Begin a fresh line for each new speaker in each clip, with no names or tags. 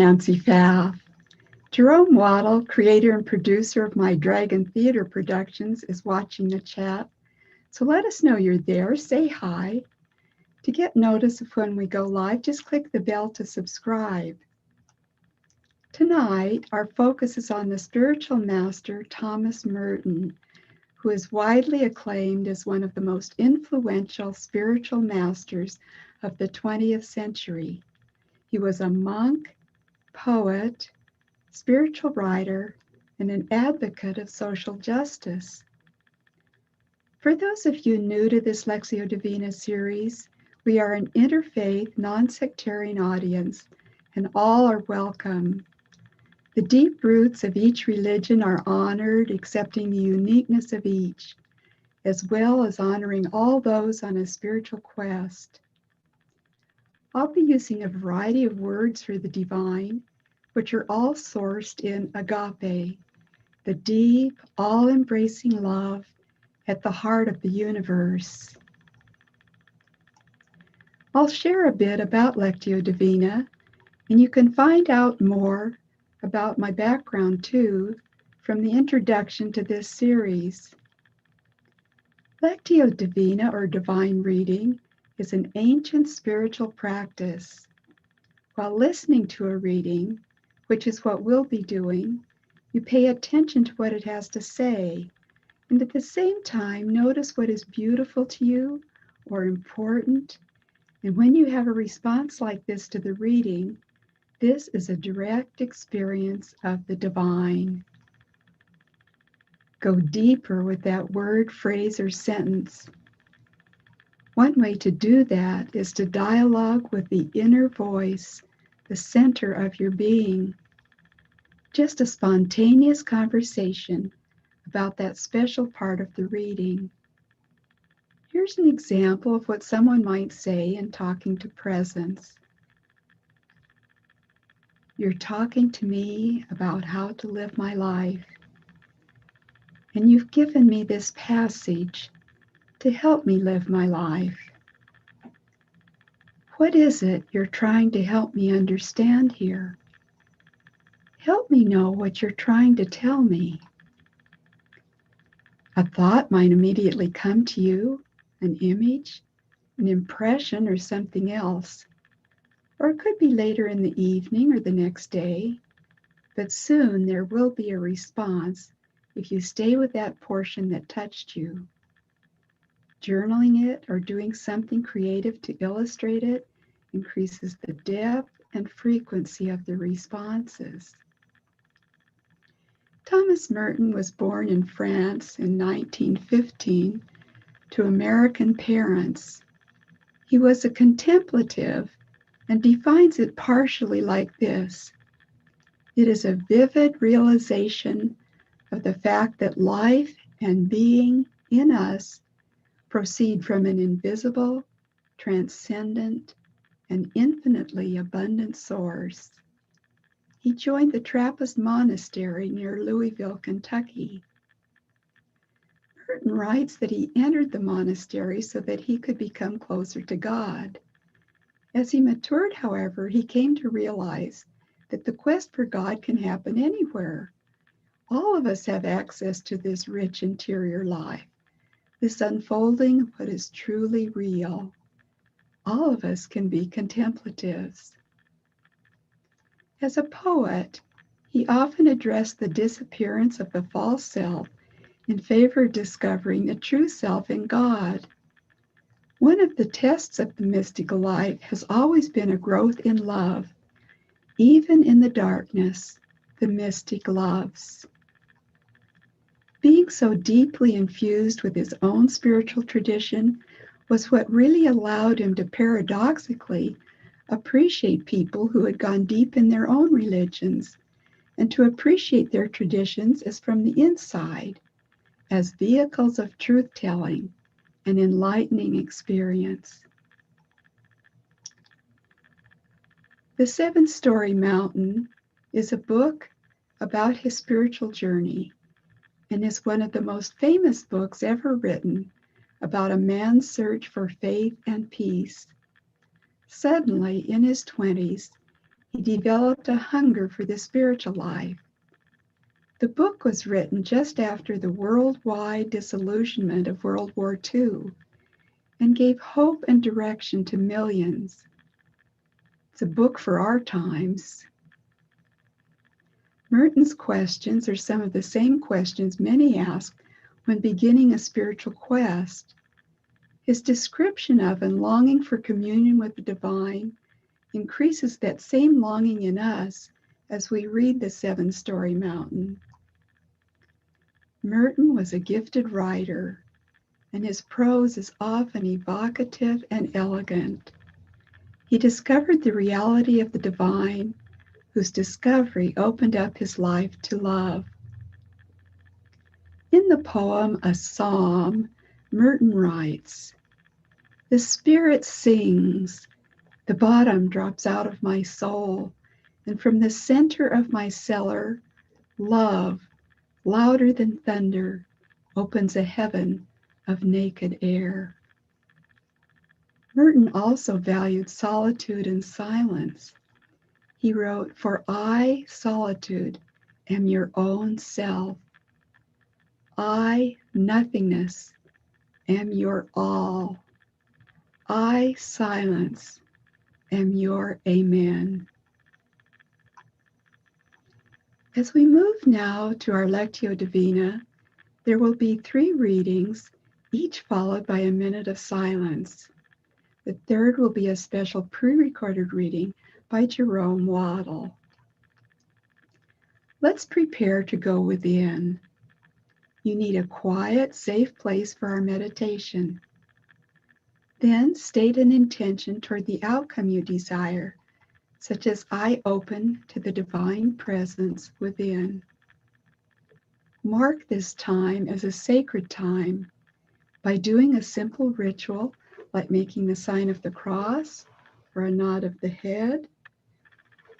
Nancy Pfaff. Jerome Waddle, creator and producer of my Dragon Theater productions, is watching the chat. So let us know you're there. Say hi. To get notice of when we go live, just click the bell to subscribe. Tonight, our focus is on the spiritual master, Thomas Merton, who is widely acclaimed as one of the most influential spiritual masters of the 20th century. He was a monk, poet, spiritual writer, and an advocate of social justice. For those of you new to this Lectio Divina series, we are an interfaith, non-sectarian audience, and all are welcome. The deep roots of each religion are honored, accepting the uniqueness of each, as well as honoring all those on a spiritual quest. I'll be using a variety of words for the divine, which are all sourced in Agape, the deep, all-embracing love at the heart of the universe. I'll share a bit about Lectio Divina, and you can find out more about my background too from the introduction to this series. Lectio Divina, or divine reading, is an ancient spiritual practice. While listening to a reading, which is what we'll be doing, you pay attention to what it has to say, and at the same time notice what is beautiful to you or important. And when you have a response like this to the reading, this is a direct experience of the divine. Go deeper with that word, phrase, or sentence. One way to do that is to dialogue with the inner voice, the center of your being. Just a spontaneous conversation about that special part of the reading. Here's an example of what someone might say in talking to presence. You're talking to me about how to live my life, and you've given me this passage to help me live my life. What is it you're trying to help me understand here? Help me know what you're trying to tell me. A thought might immediately come to you, an image, an impression, or something else. Or it could be later in the evening or the next day, but soon there will be a response if you stay with that portion that touched you. Journaling it or doing something creative to illustrate it increases the depth and frequency of the responses. Thomas Merton was born in France in 1915 to American parents. He was a contemplative and defines it partially like this. It is a vivid realization of the fact that life and being in us proceed from an invisible, transcendent, and infinitely abundant source. He joined the Trappist monastery near Louisville, Kentucky. Merton writes that he entered the monastery so that he could become closer to God. As he matured, however, he came to realize that the quest for God can happen anywhere. All of us have access to this rich interior life, this unfolding of what is truly real. All of us can be contemplatives. As a poet, he often addressed the disappearance of the false self in favor of discovering the true self in God. One of the tests of the mystical life has always been a growth in love. Even in the darkness, the mystic loves. Being so deeply infused with his own spiritual tradition was what really allowed him to paradoxically appreciate people who had gone deep in their own religions and to appreciate their traditions as from the inside, as vehicles of truth-telling and enlightening experience. The Seven-Story Mountain is a book about his spiritual journey and is one of the most famous books ever written about a man's search for faith and peace. Suddenly, in his 20s, He developed a hunger for the spiritual life. The book was written just after the worldwide disillusionment of World War II and gave hope and direction to millions. It's a book for our times. Merton's questions are some of the same questions many ask when beginning a spiritual quest. His description of and longing for communion with the divine increases that same longing in us as we read the Seven-Story Mountain. Merton was a gifted writer, and his prose is often evocative and elegant. He discovered the reality of the divine, whose discovery opened up his life to love. In the poem A Psalm, Merton writes, "The spirit sings, the bottom drops out of my soul, and from the center of my cellar, love, louder than thunder, opens a heaven of naked air." Merton also valued solitude and silence. He wrote, "For I, solitude, am your own self. I, nothingness, am your all. I, silence, am your amen." As we move now to our Lectio Divina, there will be 3 readings, each followed by a minute of silence. The third will be a special pre-recorded reading by Jerome Waddle. Let's prepare to go within. You need a quiet, safe place for our meditation. Then state an intention toward the outcome you desire, such as I open to the divine presence within. Mark this time as a sacred time by doing a simple ritual like making the sign of the cross or a nod of the head.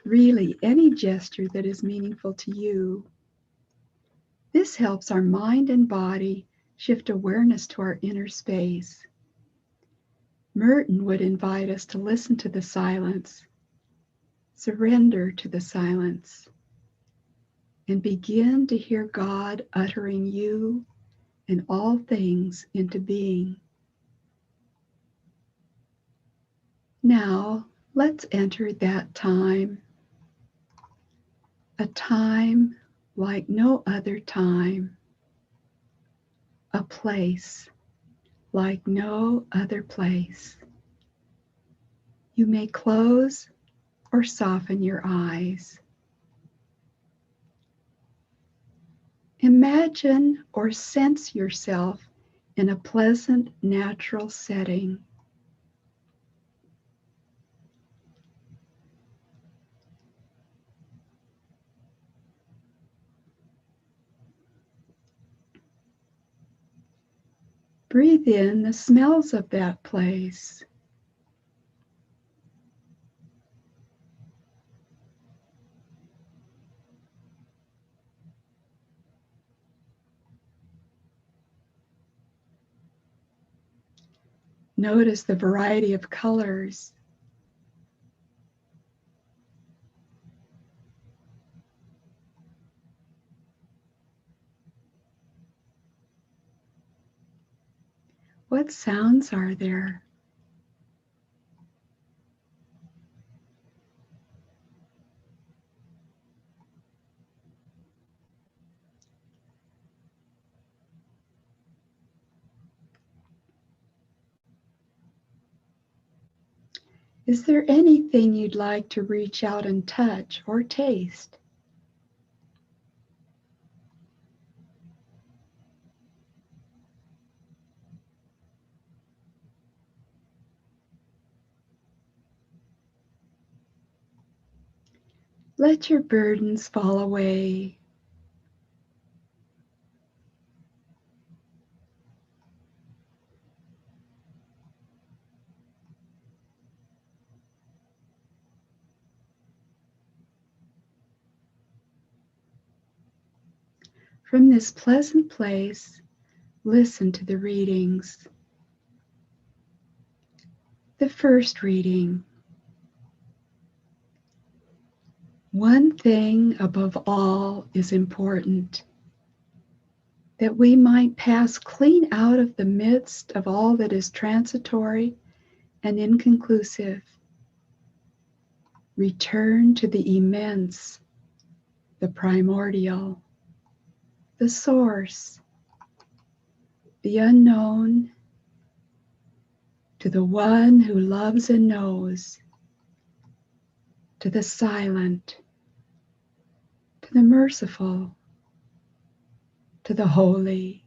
Really, any gesture that is meaningful to you. This helps our mind and body shift awareness to our inner space. Merton would invite us to listen to the silence, surrender to the silence, and begin to hear God uttering you and all things into being. Now, let's enter that time, a time like no other time, a place like no other place. You may close or soften your eyes. Imagine or sense yourself in a pleasant, natural setting. Breathe in the smells of that place. Notice the variety of colors. What sounds are there? Is there anything you'd like to reach out and touch or taste? Let your burdens fall away. From this pleasant place, listen to the readings. The first reading. One thing above all is important, that we might pass clean out of the midst of all that is transitory and inconclusive, return to the immense, the primordial, the source, the unknown, to the one who loves and knows, to the silent, to the merciful, to the holy,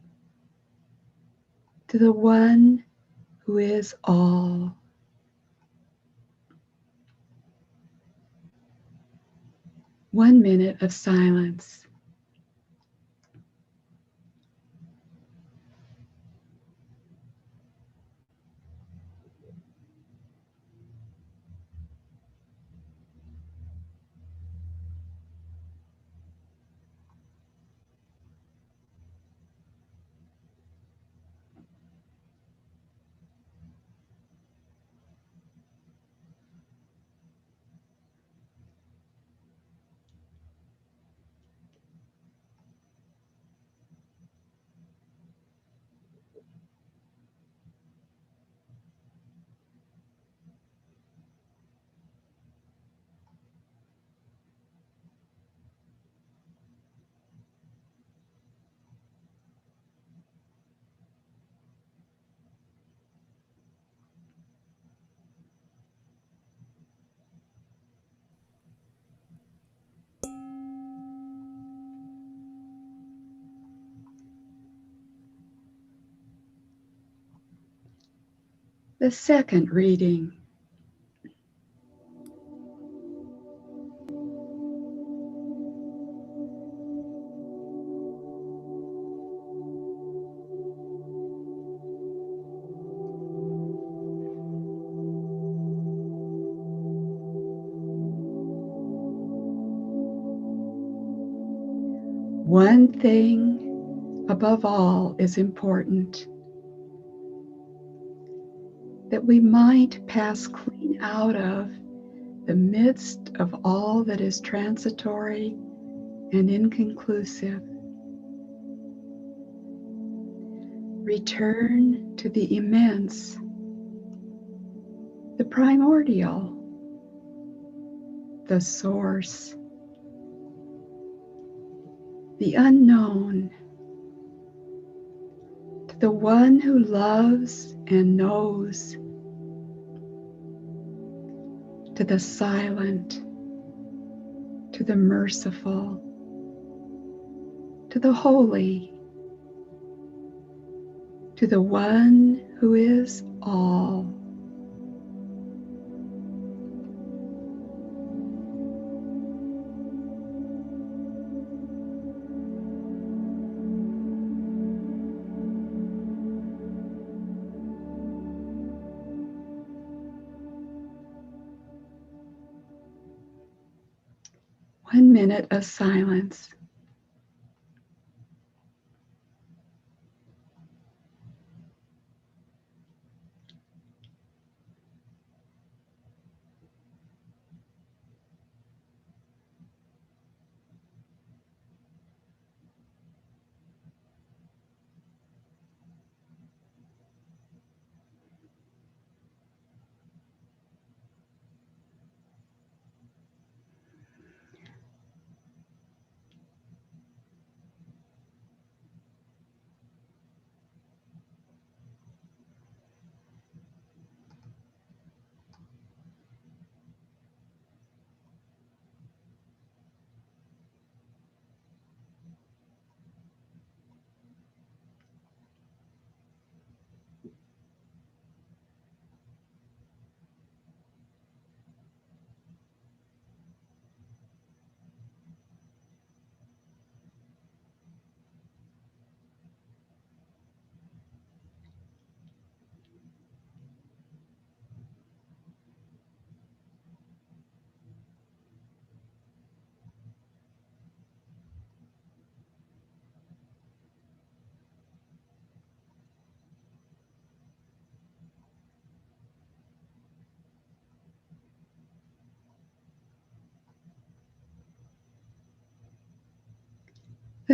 to the one who is all. One minute of silence. The second reading. One thing above all is important, that we might pass clean out of the midst of all that is transitory and inconclusive. Return to the immense, the primordial, the source, the unknown, to the one who loves and knows, to the silent, to the merciful, to the holy, to the one who is all. One minute of silence.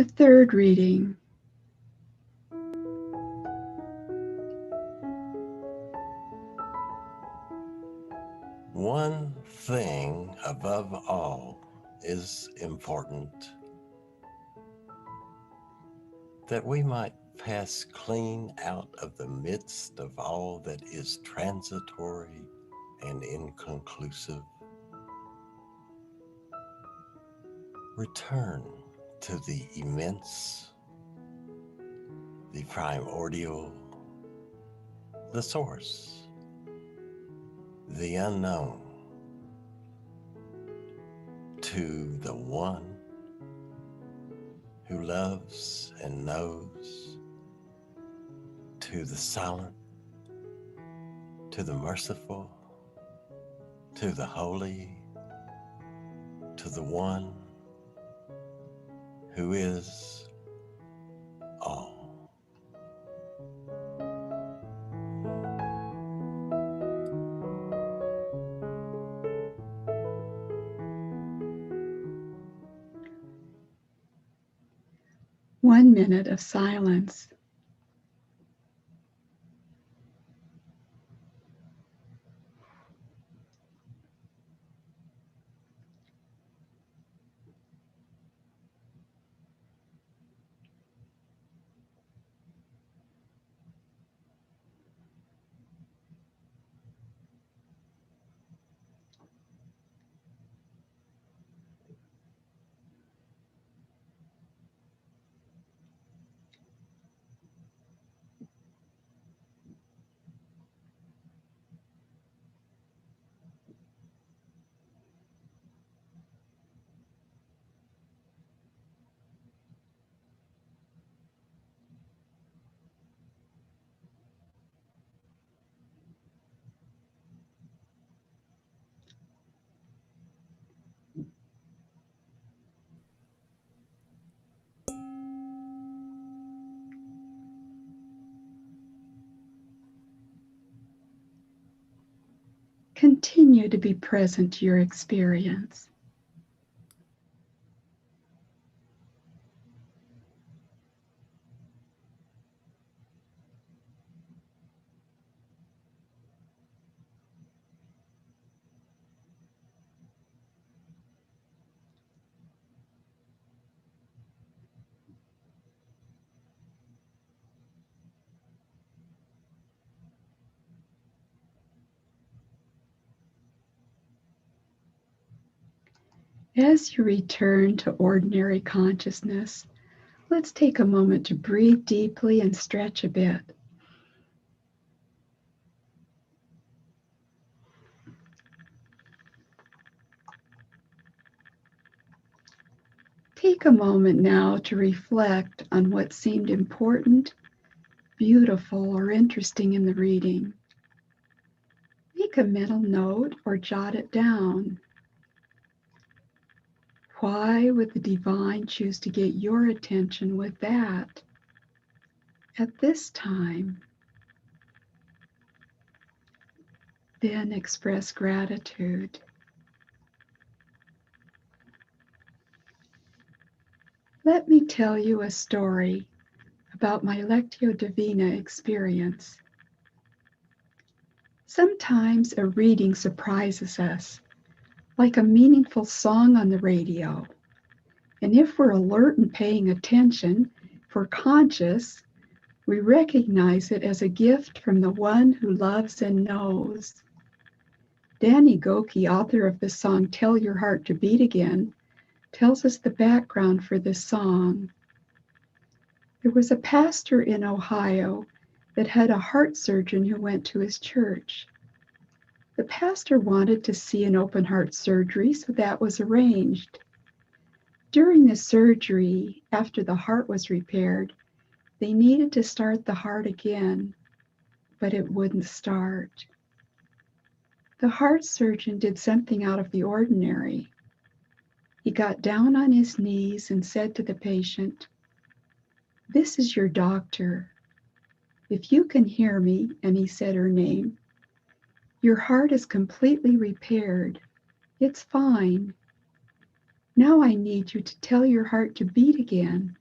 The third reading.
One thing above all is important, that we might pass clean out of the midst of all that is transitory and inconclusive. Return to the immense, the primordial, the source, the unknown, to the one who loves and knows, to the silent, to the merciful, to the holy, to the one who is all.
One minute of silence. Continue to be present to your experience. As you return to ordinary consciousness, let's take a moment to breathe deeply and stretch a bit. Take a moment now to reflect on what seemed important, beautiful, or interesting in the reading. Make a mental note or jot it down. Why would the divine choose to get your attention with that at this time? Then express gratitude. Let me tell you a story about my Lectio Divina experience. Sometimes a reading surprises us, like a meaningful song on the radio. And if we're alert and paying attention, if we're conscious, we recognize it as a gift from the one who loves and knows. Danny Goki, author of the song Tell Your Heart to Beat Again, tells us the background for this song. There was a pastor in Ohio that had a heart surgeon who went to his church. The pastor wanted to see an open heart surgery, so that was arranged. During the surgery, after the heart was repaired, they needed to start the heart again, but it wouldn't start. The heart surgeon did something out of the ordinary. He got down on his knees and said to the patient, "This is your doctor. If you can hear me," and he said her name, "your heart is completely repaired. It's fine. Now I need you to tell your heart to beat again.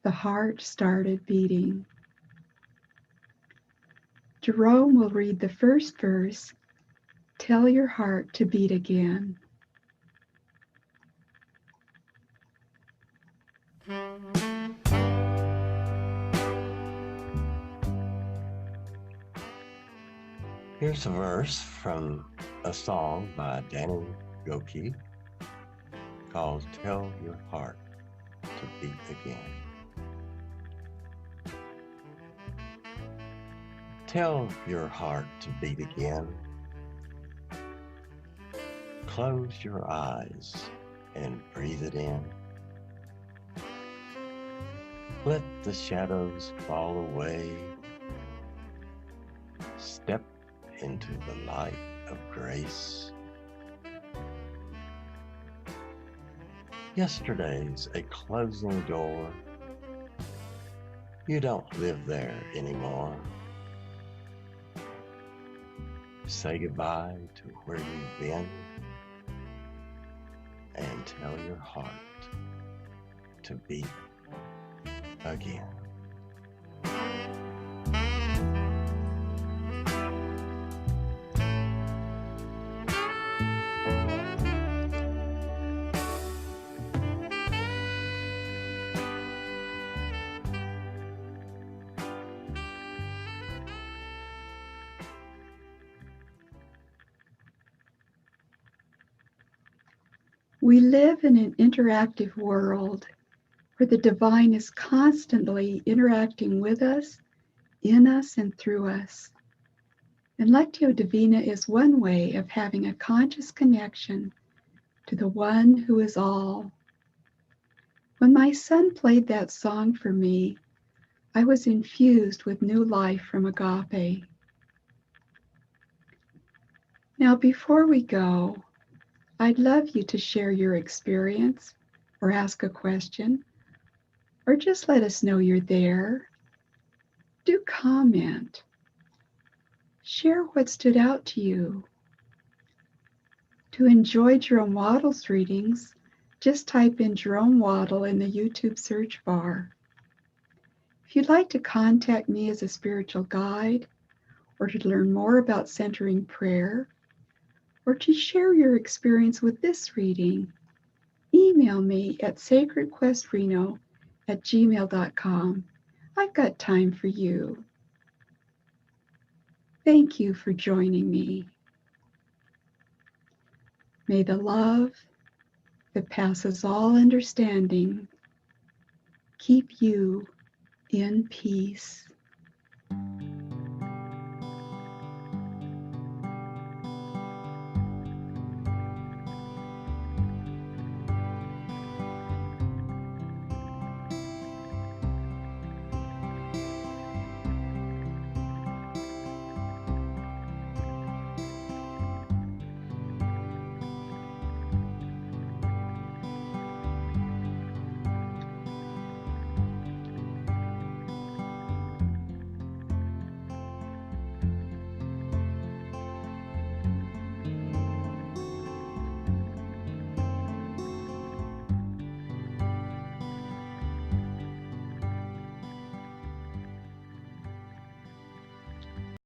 the heart started beating. Jerome will read the first verse, "Tell your heart to beat again."
Here's a verse from a song by Danny Goki called "Tell Your Heart to Beat Again." Tell your heart to beat again. Close your eyes and breathe it in. Let the shadows fall away. Step into the light of grace. Yesterday's a closing door. You don't live there anymore. Say goodbye to where you've been and tell your heart to beat again.
We live in an interactive world where the divine is constantly interacting with us, in us, and through us. And Lectio Divina is one way of having a conscious connection to the one who is all. When my son played that song for me, I was infused with new life from Agape. Now, before we go, I'd love you to share your experience or ask a question, or just let us know you're there. Do comment. Share what stood out to you. To enjoy Jerome Waddle's readings, just type in Jerome Waddle in the YouTube search bar. If you'd like to contact me as a spiritual guide, or to learn more about centering prayer, or to share your experience with this reading, email me at sacredquestreno@gmail.com. I've got time for you. Thank you for joining me. May the love that passes all understanding keep you in peace.